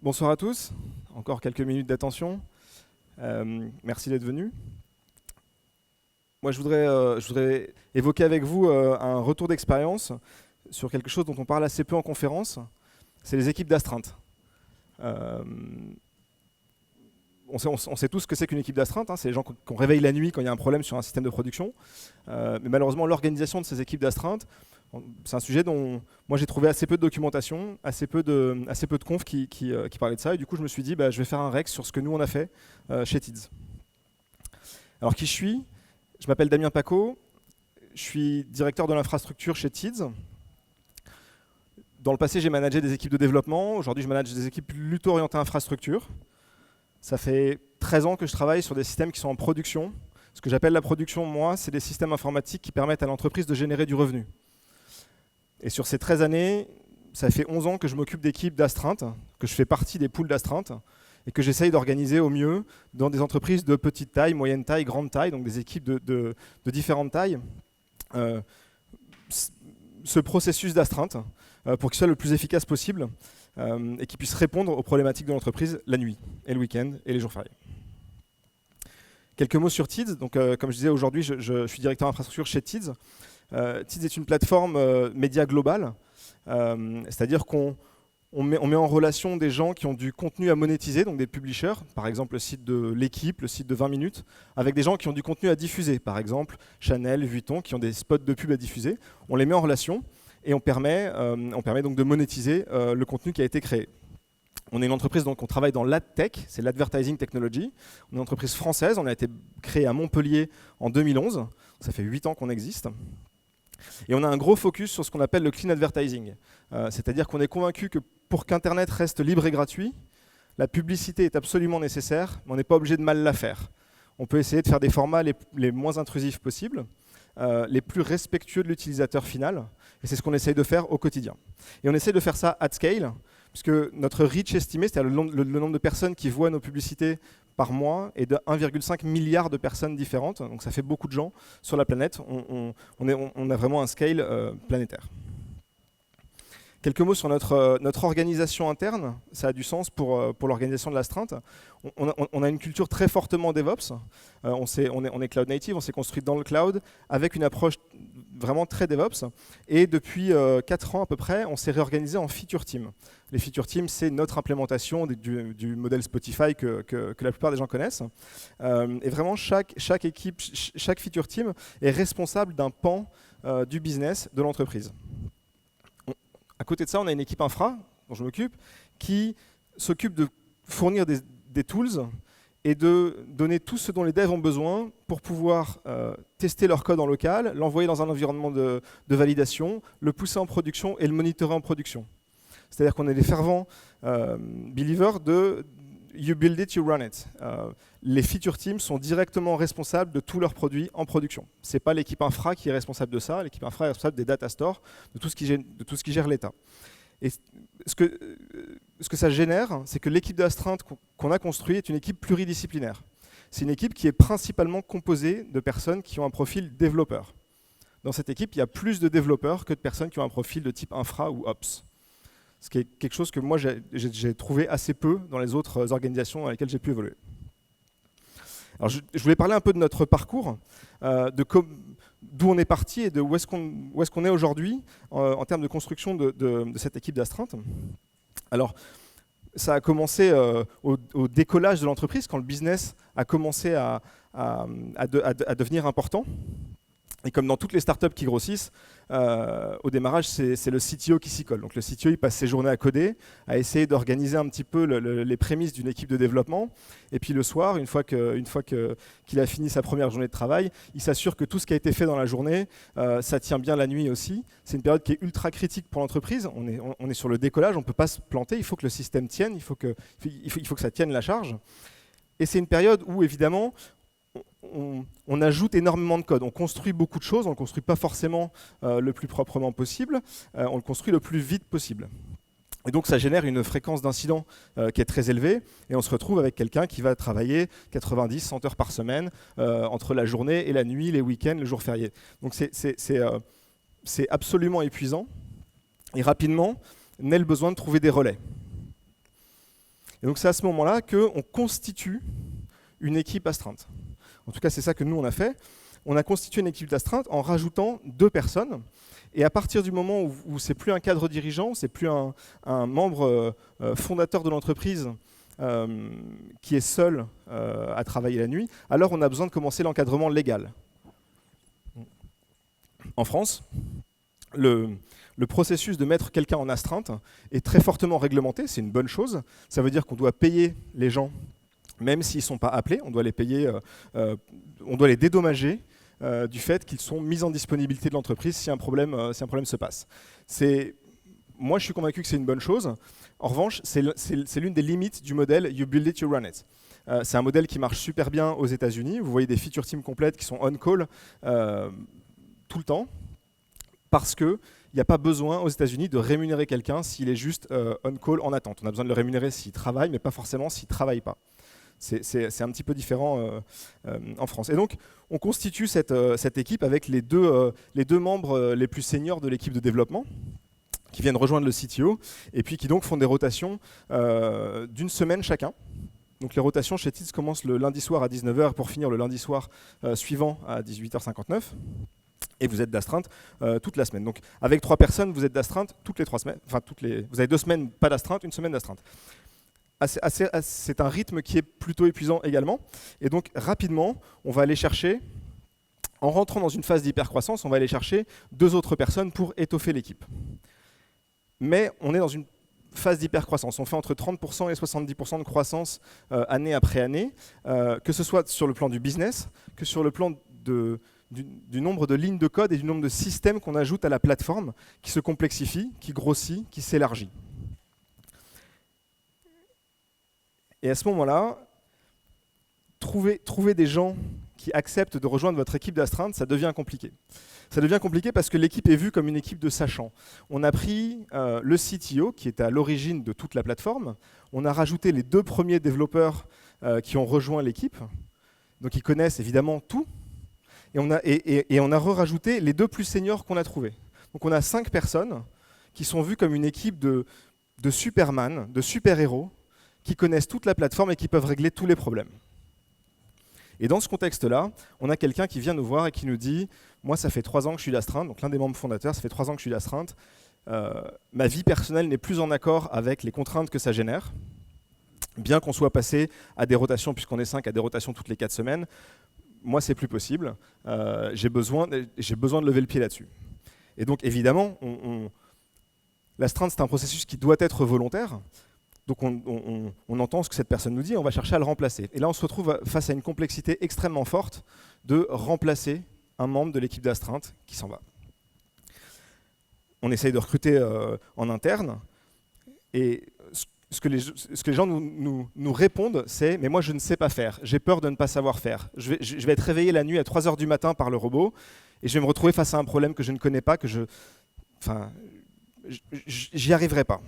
Bonsoir à tous, encore quelques minutes d'attention. Merci d'être venus. Moi, je voudrais évoquer avec vous un retour d'expérience sur quelque chose dont on parle assez peu en conférence, c'est les équipes d'astreinte. Euh, on sait tous ce que c'est qu'une équipe d'astreinte, hein, c'est les gens qu'on réveille la nuit quand il y a un problème sur un système de production. Mais malheureusement, l'organisation de ces équipes d'astreinte, c'est un sujet dont moi j'ai trouvé assez peu de documentation, assez peu de confs qui parlaient de ça. Et du coup, je me suis dit, je vais faire un Rex sur ce que nous on a fait chez TIDS. Alors, qui je suis? Je m'appelle Damien Paco, je suis directeur de l'infrastructure chez TIDS. Dans le passé, j'ai managé des équipes de développement. Aujourd'hui, je manage des équipes plutôt orientées infrastructure. Ça fait 13 ans que je travaille sur des systèmes qui sont en production. Ce que j'appelle la production, moi, c'est des systèmes informatiques qui permettent à l'entreprise de générer du revenu. Et sur ces 13 années, ça fait 11 ans que je m'occupe d'équipes d'astreinte, que je fais partie des pools d'astreinte, et que j'essaye d'organiser au mieux dans des entreprises de petite taille, moyenne taille, grande taille, donc des équipes de différentes tailles, ce processus d'astreinte pour qu'il soit le plus efficace possible et qu'il puisse répondre aux problématiques de l'entreprise la nuit, et le week-end, et les jours fériés. Quelques mots sur TIDS. Donc, comme je disais, aujourd'hui, je suis directeur infrastructure chez TIDS. TIDS est une plateforme média globale, c'est-à-dire qu'on met en relation des gens qui ont du contenu à monétiser, donc des publishers, par exemple le site de l'équipe, le site de 20 minutes, avec des gens qui ont du contenu à diffuser, par exemple Chanel, Vuitton, qui ont des spots de pub à diffuser. On les met en relation et on permet donc de monétiser le contenu qui a été créé. On est une entreprise, donc on travaille dans l'AdTech, c'est l'Advertising Technology. On est une entreprise française, on a été créé à Montpellier en 2011, ça fait 8 ans qu'on existe. Et on a un gros focus sur ce qu'on appelle le clean advertising. C'est-à-dire qu'on est convaincu que pour qu'Internet reste libre et gratuit, la publicité est absolument nécessaire, mais on n'est pas obligé de mal la faire. On peut essayer de faire des formats les moins intrusifs possibles, les plus respectueux de l'utilisateur final, et c'est ce qu'on essaye de faire au quotidien. Et on essaye de faire ça at scale, puisque notre reach estimé, c'est-à-dire le nombre de personnes qui voient nos publicités par mois, est de 1,5 milliard de personnes différentes, donc ça fait beaucoup de gens sur la planète. On a vraiment un scale planétaire. Quelques mots sur notre organisation interne, ça a du sens pour l'organisation de l'astreinte. On a une culture très fortement DevOps, on est cloud native, on s'est construit dans le cloud avec une approche vraiment très DevOps. Et depuis 4 ans à peu près, on s'est réorganisé en feature team. Les feature teams, c'est notre implémentation du modèle Spotify que la plupart des gens connaissent. Et vraiment, chaque équipe, chaque feature team est responsable d'un pan du business de l'entreprise. À côté de ça, on a une équipe infra, dont je m'occupe, qui s'occupe de fournir des tools et de donner tout ce dont les devs ont besoin pour pouvoir tester leur code en local, l'envoyer dans un environnement de validation, le pousser en production et le monitorer en production. C'est-à-dire qu'on est des fervents believers de « you build it, you run it ». Les feature teams sont directement responsables de tous leurs produits en production. Ce n'est pas l'équipe infra qui est responsable de ça, l'équipe infra est responsable des data stores, de tout ce qui gère l'État. Et ce que ça génère, c'est que l'équipe d'astreinte qu'on a construite est une équipe pluridisciplinaire. C'est une équipe qui est principalement composée de personnes qui ont un profil développeur. Dans cette équipe, il y a plus de développeurs que de personnes qui ont un profil de type infra ou ops. Ce qui est quelque chose que moi j'ai trouvé assez peu dans les autres organisations dans lesquelles j'ai pu évoluer. Alors je voulais parler un peu de notre parcours, d'où on est parti et de où est-ce qu'on est aujourd'hui en termes de construction de cette équipe d'astreinte. Alors, ça a commencé au décollage de l'entreprise, quand le business a commencé à devenir important. Et comme dans toutes les startups qui grossissent, au démarrage, c'est le CTO qui s'y colle. Donc le CTO, il passe ses journées à coder, à essayer d'organiser un petit peu les prémices d'une équipe de développement. Et puis le soir, une fois qu'il a fini sa première journée de travail, il s'assure que tout ce qui a été fait dans la journée, ça tient bien la nuit aussi. C'est une période qui est ultra critique pour l'entreprise. On est sur le décollage, on ne peut pas se planter. Il faut que le système tienne, il faut que ça tienne la charge. Et c'est une période où, évidemment, on ajoute énormément de code, on construit beaucoup de choses, on ne le construit pas forcément le plus proprement possible, on le construit le plus vite possible. Et donc ça génère une fréquence d'incidents qui est très élevée, et on se retrouve avec quelqu'un qui va travailler 90-100 heures par semaine, entre la journée et la nuit, les week-ends, le jour férié. Donc c'est absolument épuisant, et rapidement naît le besoin de trouver des relais. Et donc c'est à ce moment-là qu'on constitue une équipe astreinte. En tout cas, c'est ça que nous, on a fait. On a constitué une équipe d'astreinte en rajoutant 2 personnes. Et à partir du moment où c'est plus un cadre dirigeant, c'est plus un membre fondateur de l'entreprise qui est seul à travailler la nuit, alors on a besoin de commencer l'encadrement légal. En France, le processus de mettre quelqu'un en astreinte est très fortement réglementé, c'est une bonne chose. Ça veut dire qu'on doit payer les gens, même s'ils ne sont pas appelés, on doit les payer, on doit les dédommager du fait qu'ils sont mis en disponibilité de l'entreprise si un problème se passe. Moi, je suis convaincu que c'est une bonne chose. En revanche, c'est l'une des limites du modèle « you build it, you run it ». C'est un modèle qui marche super bien aux États-Unis. Vous voyez des feature teams complètes qui sont on-call tout le temps, parce qu'il n'y a pas besoin aux États-Unis de rémunérer quelqu'un s'il est juste on-call en attente. On a besoin de le rémunérer s'il travaille, mais pas forcément s'il ne travaille pas. C'est un petit peu différent en France. Et donc, on constitue cette équipe avec les deux membres les plus seniors de l'équipe de développement, qui viennent rejoindre le CTO, et puis qui donc font des rotations d'une semaine chacun. Donc les rotations chez Tids commencent le lundi soir à 19h pour finir le lundi soir suivant à 18h59. Et vous êtes d'astreinte toute la semaine. Donc avec 3 personnes, vous êtes d'astreinte toutes les 3 semaines. Enfin, vous avez 2 semaines pas d'astreinte, 1 semaine d'astreinte. C'est un rythme qui est plutôt épuisant également. Et donc rapidement, on va aller chercher, en rentrant dans une phase d'hypercroissance, on va aller chercher 2 autres personnes pour étoffer l'équipe. Mais on est dans une phase d'hypercroissance. On fait entre 30% et 70% de croissance année après année, que ce soit sur le plan du business, que sur le plan du nombre de lignes de code et du nombre de systèmes qu'on ajoute à la plateforme, qui se complexifie, qui grossit, qui s'élargit. Et à ce moment-là, trouver des gens qui acceptent de rejoindre votre équipe d'astreinte, ça devient compliqué. Ça devient compliqué parce que l'équipe est vue comme une équipe de sachants. On a pris le CTO, qui est à l'origine de toute la plateforme, on a rajouté les 2 premiers développeurs qui ont rejoint l'équipe, donc ils connaissent évidemment tout, et on a rajouté les 2 plus seniors qu'on a trouvés. Donc on a 5 personnes qui sont vues comme une équipe de Superman, de super-héros, qui connaissent toute la plateforme et qui peuvent régler tous les problèmes. Et dans ce contexte-là, on a quelqu'un qui vient nous voir et qui nous dit « Moi, ça fait 3 ans que je suis d'astreinte, donc l'un des membres fondateurs, ça fait 3 ans que je suis d'astreinte. Ma vie personnelle n'est plus en accord avec les contraintes que ça génère. Bien qu'on soit passé à des rotations, puisqu'on est 5, à des rotations toutes les 4 semaines, moi, c'est plus possible. J'ai besoin de lever le pied là-dessus. » Et donc, évidemment, l'astreinte, c'est un processus qui doit être volontaire. Donc on entend ce que cette personne nous dit et on va chercher à le remplacer. Et là, on se retrouve face à une complexité extrêmement forte de remplacer un membre de l'équipe d'astreinte qui s'en va. On essaye de recruter en interne et ce que les gens nous répondent, c'est « mais moi, je ne sais pas faire, j'ai peur de ne pas savoir faire. Je vais être réveillé la nuit à 3h du matin par le robot et je vais me retrouver face à un problème que je ne connais pas, j'y arriverai pas. »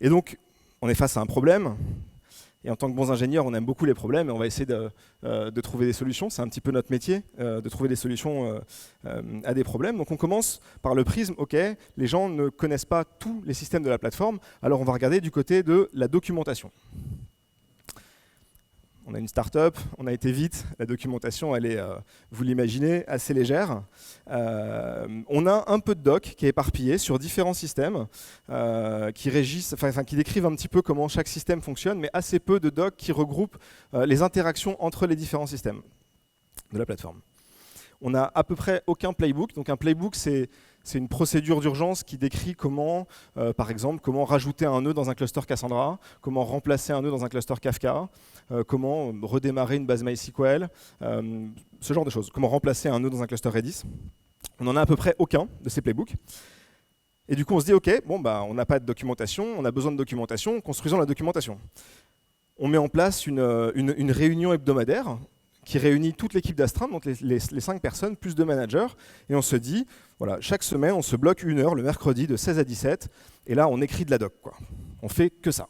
Et donc, on est face à un problème, et en tant que bons ingénieurs, on aime beaucoup les problèmes, et on va essayer de trouver des solutions. C'est un petit peu notre métier, de trouver des solutions à des problèmes. Donc on commence par le prisme, ok, les gens ne connaissent pas tous les systèmes de la plateforme, alors on va regarder du côté de la documentation. On a une start-up, on a été vite, la documentation, elle est, vous l'imaginez, assez légère. On a un peu de doc qui est éparpillé sur différents systèmes qui décrivent un petit peu comment chaque système fonctionne, mais assez peu de doc qui regroupent les interactions entre les différents systèmes de la plateforme. On n'a à peu près aucun playbook. Donc un playbook, c'est une procédure d'urgence qui décrit comment, par exemple, comment rajouter un nœud dans un cluster Cassandra, comment remplacer un nœud dans un cluster Kafka, comment redémarrer une base MySQL, ce genre de choses. Comment remplacer un nœud dans un cluster Redis. On n'en a à peu près aucun de ces playbooks. Et du coup, on se dit, OK, bon, on n'a pas de documentation, on a besoin de documentation, construisons la documentation. On met en place une réunion hebdomadaire qui réunit toute l'équipe d'astreinte, donc les 5 personnes, plus 2 managers, et on se dit, voilà, chaque semaine, on se bloque 1 heure le mercredi de 16 à 17, et là, on écrit de la doc, quoi. On fait que ça.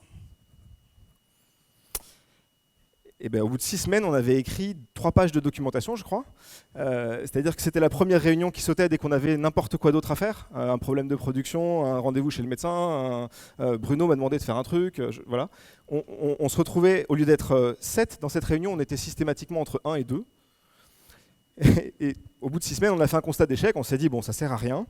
Et ben, au bout de 6 semaines, on avait écrit 3 pages de documentation, je crois. C'est-à-dire que c'était la première réunion qui sautait dès qu'on avait n'importe quoi d'autre à faire. Un problème de production, un rendez-vous chez le médecin, Bruno m'a demandé de faire un truc. Voilà. On se retrouvait, au lieu d'être 7 dans cette réunion, on était systématiquement entre 1 et 2. Et au bout de 6 semaines, on a fait un constat d'échec. On s'est dit, bon, ça sert à rien.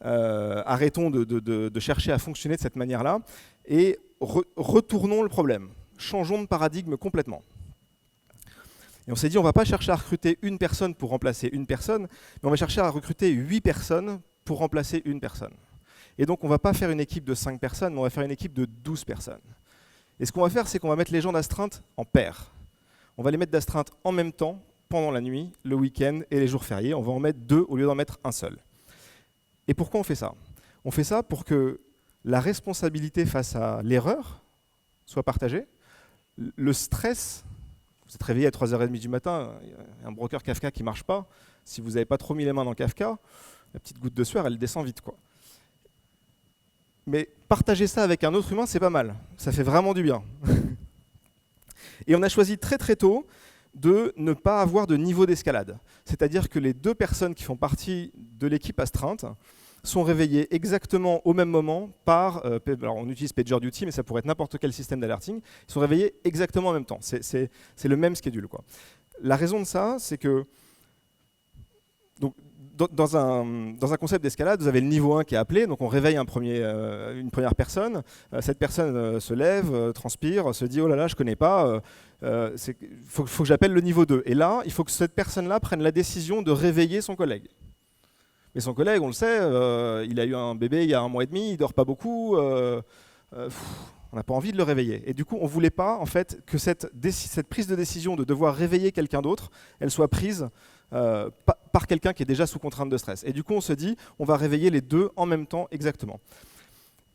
Arrêtons de chercher à fonctionner de cette manière-là et retournons le problème. Changeons de paradigme complètement. Et on s'est dit, on ne va pas chercher à recruter une personne pour remplacer une personne, mais on va chercher à recruter 8 personnes pour remplacer une personne. Et donc, on ne va pas faire une équipe de 5 personnes, mais on va faire une équipe de 12 personnes. Et ce qu'on va faire, c'est qu'on va mettre les gens d'astreinte en paire. On va les mettre d'astreinte en même temps, pendant la nuit, le week-end et les jours fériés. On va en mettre 2 au lieu d'en mettre un seul. Et pourquoi on fait ça? On fait ça pour que la responsabilité face à l'erreur soit partagée. Le stress, vous êtes réveillé à 3h30 du matin, il y a un broker Kafka qui ne marche pas. Si vous n'avez pas trop mis les mains dans Kafka, la petite goutte de sueur, elle descend vite, quoi. Mais partager ça avec un autre humain, c'est pas mal. Ça fait vraiment du bien. Et on a choisi très très tôt de ne pas avoir de niveau d'escalade. C'est-à-dire que les 2 personnes qui font partie de l'équipe astreinte sont réveillées exactement au même moment par, alors on utilise PagerDuty, mais ça pourrait être n'importe quel système d'alerting, ils sont réveillés exactement en même temps. C'est le même schedule, quoi. La raison de ça, c'est que donc, dans un concept d'escalade, vous avez le niveau 1 qui est appelé, donc on réveille une première personne, cette personne se lève, transpire, se dit « oh là là, je ne connais pas, faut que j'appelle le niveau 2 ». Et là, il faut que cette personne-là prenne la décision de réveiller son collègue. Mais son collègue, on le sait, il a eu un bébé il y a 1 mois et demi, il ne dort pas beaucoup, on n'a pas envie de le réveiller. Et du coup, on ne voulait pas en fait, que cette prise de décision de devoir réveiller quelqu'un d'autre, elle soit prise par quelqu'un qui est déjà sous contrainte de stress. Et du coup, on se dit, on va réveiller les 2 en même temps exactement.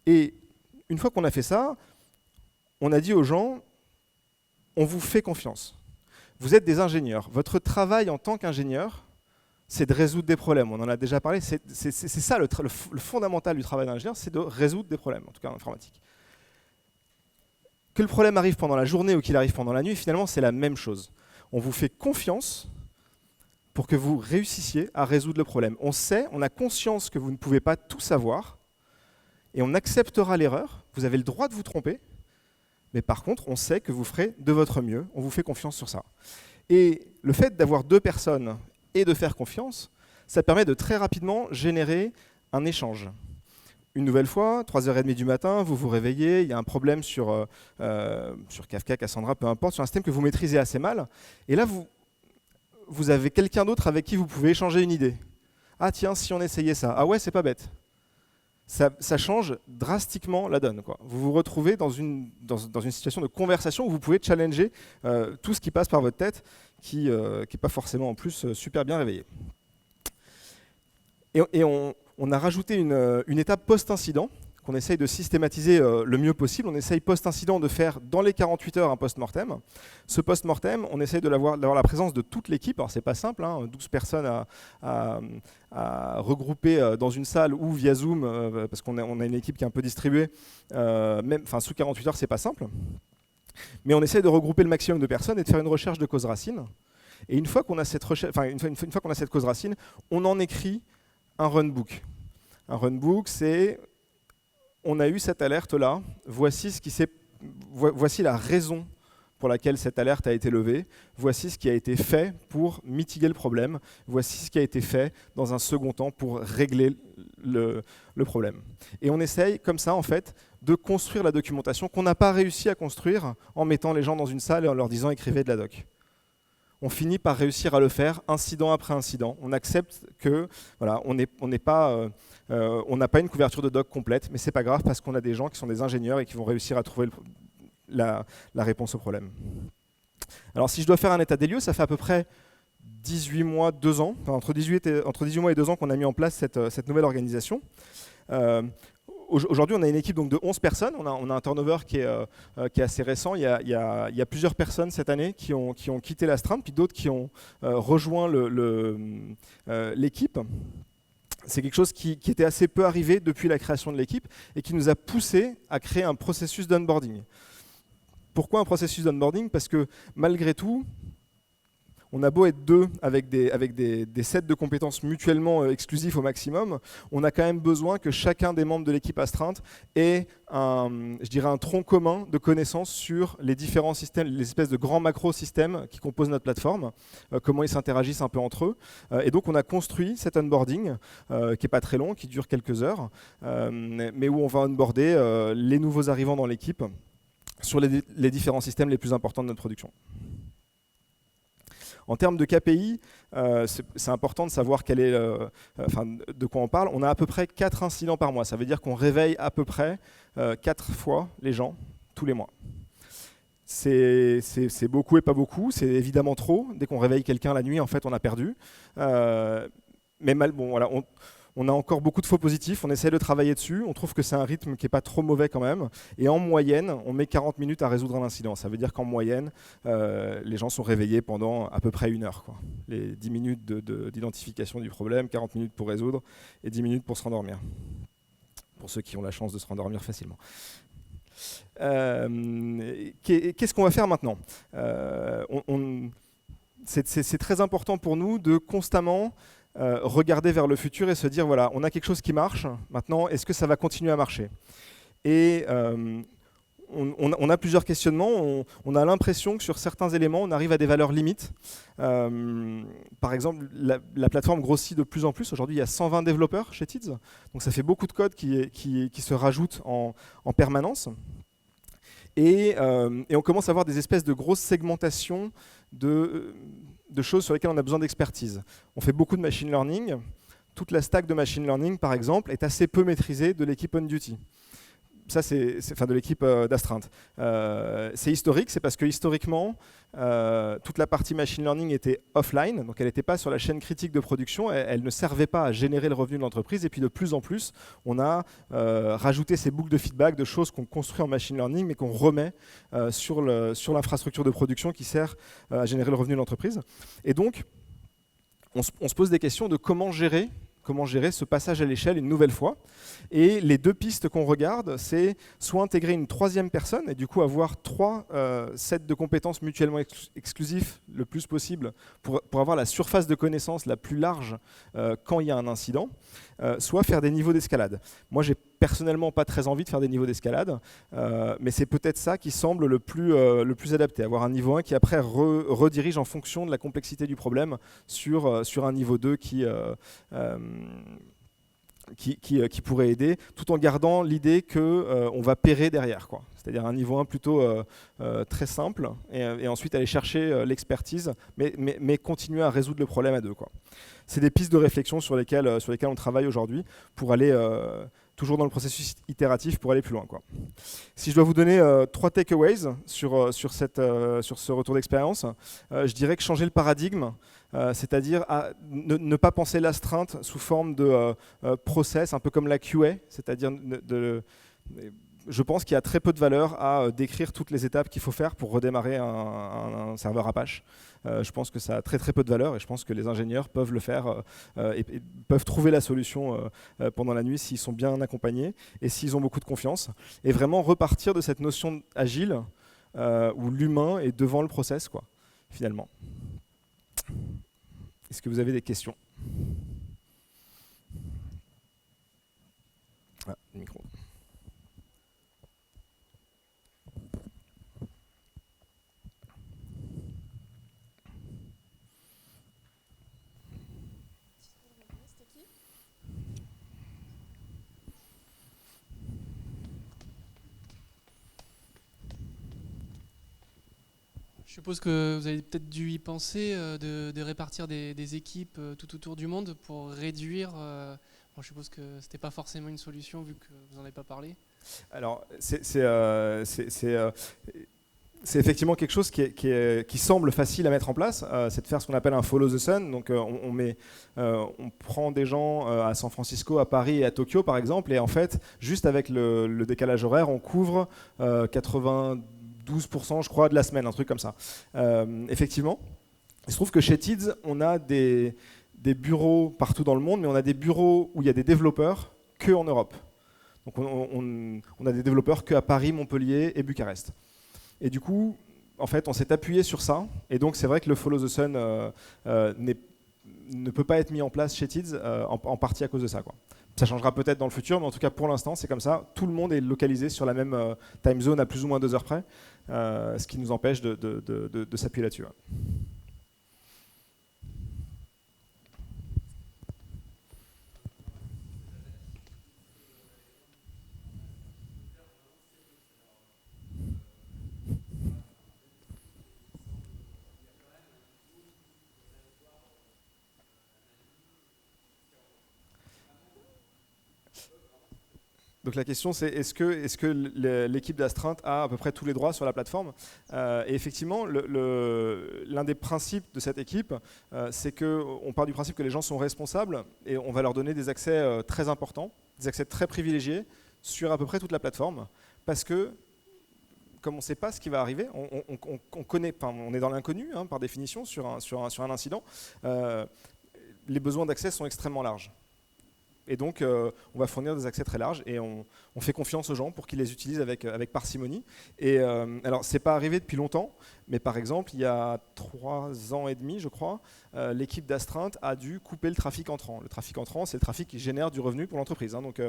Et une fois qu'on a fait ça, on a dit aux gens, on vous fait confiance. Vous êtes des ingénieurs. Votre travail en tant qu'ingénieur, c'est de résoudre des problèmes. On en a déjà parlé. C'est ça le fondamental du travail d'ingénieur, c'est de résoudre des problèmes, en tout cas en informatique. Que le problème arrive pendant la journée ou qu'il arrive pendant la nuit, finalement, c'est la même chose. On vous fait confiance pour que vous réussissiez à résoudre le problème. On a conscience que vous ne pouvez pas tout savoir, et on acceptera l'erreur. Vous avez le droit de vous tromper, mais par contre, on sait que vous ferez de votre mieux. On vous fait confiance sur ça. Et le fait d'avoir 2 personnes et de faire confiance, ça permet de très rapidement générer un échange. Une nouvelle fois, 3h30 du matin, vous vous réveillez, il y a un problème sur Kafka, Cassandra, peu importe, sur un système que vous maîtrisez assez mal. Et là, vous avez quelqu'un d'autre avec qui vous pouvez échanger une idée. Ah tiens, si on essayait ça. Ah ouais, c'est pas bête. Ça change drastiquement la donne, quoi. Vous vous retrouvez dans une situation de conversation où vous pouvez challenger tout ce qui passe par votre tête, qui n'est pas forcément en plus super bien réveillé. Et on a rajouté une étape post-incident qu'on essaye de systématiser le mieux possible. On essaye post-incident de faire dans les 48 heures un post-mortem. Ce post-mortem, on essaye d'avoir la présence de toute l'équipe. Alors c'est pas simple, hein, 12 personnes à regrouper dans une salle ou via Zoom, parce qu'on a une équipe qui est un peu distribuée. Sous 48 heures, c'est pas simple. Mais on essaye de regrouper le maximum de personnes et de faire une recherche de cause racine. Et une fois qu'on a cette cause racine, on en écrit un runbook. Un runbook, c'est on a eu cette alerte-là, voici la raison pour laquelle cette alerte a été levée, voici ce qui a été fait pour mitiguer le problème, voici ce qui a été fait dans un second temps pour régler le problème. Et on essaye comme ça, en fait, de construire la documentation qu'on n'a pas réussi à construire en mettant les gens dans une salle et en leur disant « écrivez de la doc ». On finit par réussir à le faire incident après incident. On accepte que voilà, on n'a pas une couverture de doc complète, mais c'est pas grave parce qu'on a des gens qui sont des ingénieurs et qui vont réussir à trouver la réponse au problème. Alors si je dois faire un état des lieux, ça fait à peu près 18 mois, 2 ans, enfin, entre 18 mois et 2 ans qu'on a mis en place cette nouvelle organisation. Aujourd'hui, on a une équipe donc, de 11 personnes. On a un turnover qui est assez récent. Il y a plusieurs personnes cette année qui ont quitté l'astreinte, puis d'autres qui ont rejoint l'équipe. C'est quelque chose qui était assez peu arrivé depuis la création de l'équipe et qui nous a poussé à créer un processus d'onboarding. Pourquoi un processus d'onboarding? Parce que malgré tout, on a beau être deux avec des sets de compétences mutuellement exclusifs au maximum, on a quand même besoin que chacun des membres de l'équipe astreinte ait je dirais un tronc commun de connaissances sur les différents systèmes, les espèces de grands macro-systèmes qui composent notre plateforme, comment ils s'interagissent un peu entre eux. Et donc on a construit cet onboarding qui n'est pas très long, qui dure quelques heures, mais où on va onboarder les nouveaux arrivants dans l'équipe sur les différents systèmes les plus importants de notre production. En termes de KPI, c'est important de savoir de quoi on parle. On a à peu près 4 incidents par mois. Ça veut dire qu'on réveille à peu près 4 fois les gens tous les mois. C'est beaucoup et pas beaucoup. C'est évidemment trop. Dès qu'on réveille quelqu'un la nuit, en fait, on a perdu. Mais voilà, on a encore beaucoup de faux positifs, on essaie de travailler dessus, on trouve que c'est un rythme qui n'est pas trop mauvais quand même, et en moyenne, on met 40 minutes à résoudre un incident. Ça veut dire qu'en moyenne, les gens sont réveillés pendant à peu près 1 heure, quoi. Les 10 minutes d'identification du problème, 40 minutes pour résoudre, et 10 minutes pour se rendormir, pour ceux qui ont la chance de se rendormir facilement. Qu'est-ce qu'on va faire maintenant? C'est très important pour nous de constamment regarder vers le futur et se dire, voilà, on a quelque chose qui marche, maintenant, est-ce que ça va continuer à marcher? Et on a plusieurs questionnements, on a l'impression que sur certains éléments, on arrive à des valeurs limites. Par exemple, la plateforme grossit de plus en plus. Aujourd'hui, il y a 120 développeurs chez Tids, donc ça fait beaucoup de code qui se rajoute en permanence. Et on commence à avoir des espèces de grosses segmentations de choses sur lesquelles on a besoin d'expertise. On fait beaucoup de machine learning. Toute la stack de machine learning, par exemple, est assez peu maîtrisée de l'équipe on duty. Ça, enfin, de l'équipe d'astreinte. C'est historique, c'est parce que historiquement, toute la partie machine learning était offline, donc elle n'était pas sur la chaîne critique de production, elle ne servait pas à générer le revenu de l'entreprise, et puis de plus en plus, on a rajouté ces boucles de feedback, de choses qu'on construit en machine learning, mais qu'on remet sur l'infrastructure de production qui sert à générer le revenu de l'entreprise. Et donc, on se pose des questions de comment gérer ce passage à l'échelle une nouvelle fois. Et les 2 pistes qu'on regarde, c'est soit intégrer une 3e personne et du coup avoir 3 sets de compétences mutuellement exclusifs le plus possible pour avoir la surface de connaissances la plus large quand il y a un incident, soit faire des niveaux d'escalade. Moi, j'ai personnellement pas très envie de faire des niveaux d'escalade, mais c'est peut-être ça qui semble le plus adapté, avoir un niveau 1 qui après redirige en fonction de la complexité du problème sur un niveau 2 qui pourrait aider, tout en gardant l'idée qu'on va pairer derrière, quoi. C'est-à-dire un niveau 1 plutôt très simple, et ensuite aller chercher l'expertise, mais continuer à résoudre le problème à 2, quoi. C'est des pistes de réflexion sur lesquelles on travaille aujourd'hui pour aller toujours dans le processus itératif pour aller plus loin, quoi. Si je dois vous donner 3 takeaways sur ce retour d'expérience, je dirais que changer le paradigme, c'est-à-dire ne pas penser l'astreinte sous forme de process, un peu comme la QA, c'est-à-dire je pense qu'il y a très peu de valeur à décrire toutes les étapes qu'il faut faire pour redémarrer un serveur Apache. Je pense que ça a très très peu de valeur et je pense que les ingénieurs peuvent le faire et peuvent trouver la solution pendant la nuit s'ils sont bien accompagnés et s'ils ont beaucoup de confiance. Et vraiment repartir de cette notion agile où l'humain est devant le process, quoi, finalement. Est-ce que vous avez des questions? Ah, le micro. Je suppose que vous avez peut-être dû y penser de répartir des équipes tout autour du monde pour réduire. Bon, je suppose que ce n'était pas forcément une solution vu que vous n'en avez pas parlé. Alors, c'est effectivement quelque chose qui semble facile à mettre en place, c'est de faire ce qu'on appelle un follow the sun. Donc on prend des gens à San Francisco, à Paris et à Tokyo par exemple, et en fait, juste avec le décalage horaire, on couvre 92% je crois de la semaine, un truc comme ça. Effectivement, il se trouve que chez Tids, on a des bureaux partout dans le monde, mais on a des bureaux où il y a des développeurs que en Europe. Donc on a des développeurs que à Paris, Montpellier et Bucarest. Et du coup, en fait, on s'est appuyé sur ça. Et donc, c'est vrai que le Follow the Sun ne peut pas être mis en place chez Tids en partie à cause de ça, quoi. Ça changera peut-être dans le futur, mais en tout cas pour l'instant c'est comme ça. Tout le monde est localisé sur la même time zone à plus ou moins 2 heures près, ce qui nous empêche de s'appuyer là-dessus. Ouais. Donc la question c'est est-ce que l'équipe d'Astreinte a à peu près tous les droits sur la plateforme et effectivement, l'un des principes de cette équipe, c'est qu'on part du principe que les gens sont responsables et on va leur donner des accès très importants, des accès très privilégiés sur à peu près toute la plateforme, parce que comme on ne sait pas ce qui va arriver, on connaît, on est dans l'inconnu hein, par définition sur un incident, les besoins d'accès sont extrêmement larges. Et donc, on va fournir des accès très larges et on fait confiance aux gens pour qu'ils les utilisent avec parcimonie. Et alors, c'est pas arrivé depuis longtemps, mais par exemple, il y a 3 ans et demi, je crois, l'équipe d'Astreinte a dû couper le trafic entrant. Le trafic entrant, c'est le trafic qui génère du revenu pour l'entreprise. Hein. Donc,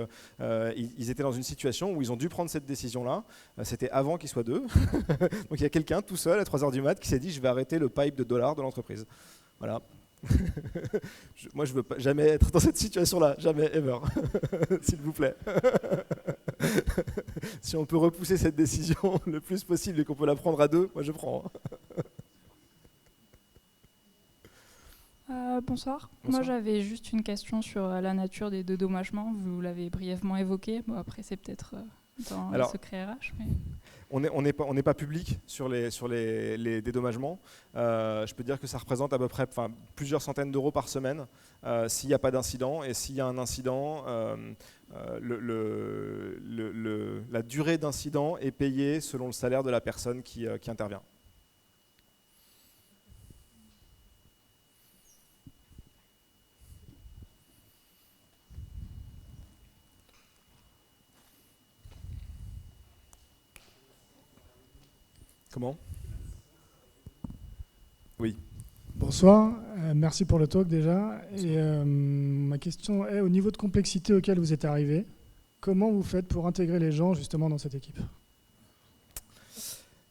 ils étaient dans une situation où ils ont dû prendre cette décision-là. C'était avant qu'ils soient 2. Donc, il y a quelqu'un tout seul à 3 heures du mat qui s'est dit « je vais arrêter le pipe de dollars de l'entreprise ». Voilà. Moi, je veux pas jamais être dans cette situation-là, jamais, ever, s'il vous plaît. Si on peut repousser cette décision le plus possible et qu'on peut la prendre à 2, moi je prends. Bonsoir. Bonsoir. Moi, j'avais juste une question sur la nature des dédommagements. Vous l'avez brièvement évoqué. Bon, après, c'est peut-être dans le secret RH. Mais... On n'est pas public sur les dédommagements. Je peux dire que ça représente à peu près plusieurs centaines d'euros par semaine s'il n'y a pas d'incident. Et s'il y a un incident, la durée d'incident est payée selon le salaire de la personne qui intervient. Comment ? Oui. Bonsoir, merci pour le talk déjà. Et ma question est, au niveau de complexité auquel vous êtes arrivé, comment vous faites pour intégrer les gens justement dans cette équipe ?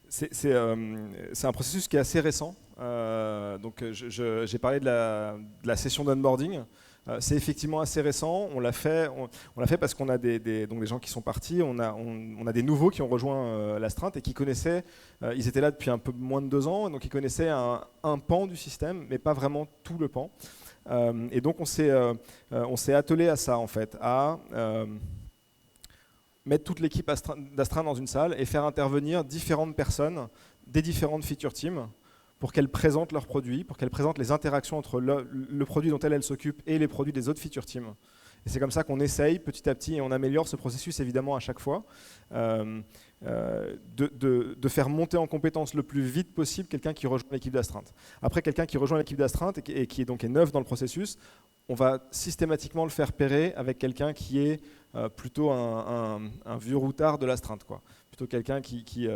C'est un processus qui est assez récent. Donc j'ai parlé de la session d'onboarding. C'est effectivement assez récent. On l'a fait parce qu'on a donc des gens qui sont partis. On a des nouveaux qui ont rejoint l'Astreinte et qui connaissaient. Ils étaient là depuis un peu moins de 2 ans, donc ils connaissaient un pan du système, mais pas vraiment tout le pan. Et donc on s'est attelé à ça en fait, à mettre toute l'équipe d'Astreinte dans une salle et faire intervenir différentes personnes des différentes feature teams pour qu'elles présentent leurs produits, pour qu'elles présentent les interactions entre le produit dont elles s'occupent et les produits des autres feature teams. Et c'est comme ça qu'on essaye petit à petit, et on améliore ce processus évidemment à chaque fois, de faire monter en compétence le plus vite possible quelqu'un qui rejoint l'équipe d'Astreinte. Après, quelqu'un qui rejoint l'équipe d'Astreinte et qui est neuf dans le processus, on va systématiquement le faire pairer avec quelqu'un qui est plutôt un vieux routard de l'Astreinte, quoi. Plutôt quelqu'un qui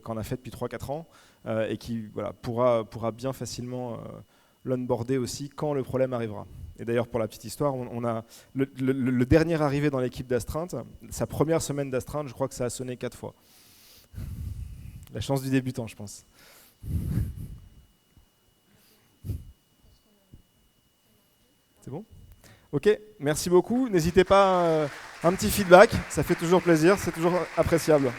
en a fait depuis 3-4 ans et qui pourra bien facilement l'onboarder aussi quand le problème arrivera. Et d'ailleurs, pour la petite histoire, on a le dernier arrivé dans l'équipe d'Astreinte, sa première semaine d'Astreinte, je crois que ça a sonné 4 fois. La chance du débutant, je pense. C'est bon ? Ok, merci beaucoup. N'hésitez pas, un petit feedback, ça fait toujours plaisir, c'est toujours appréciable.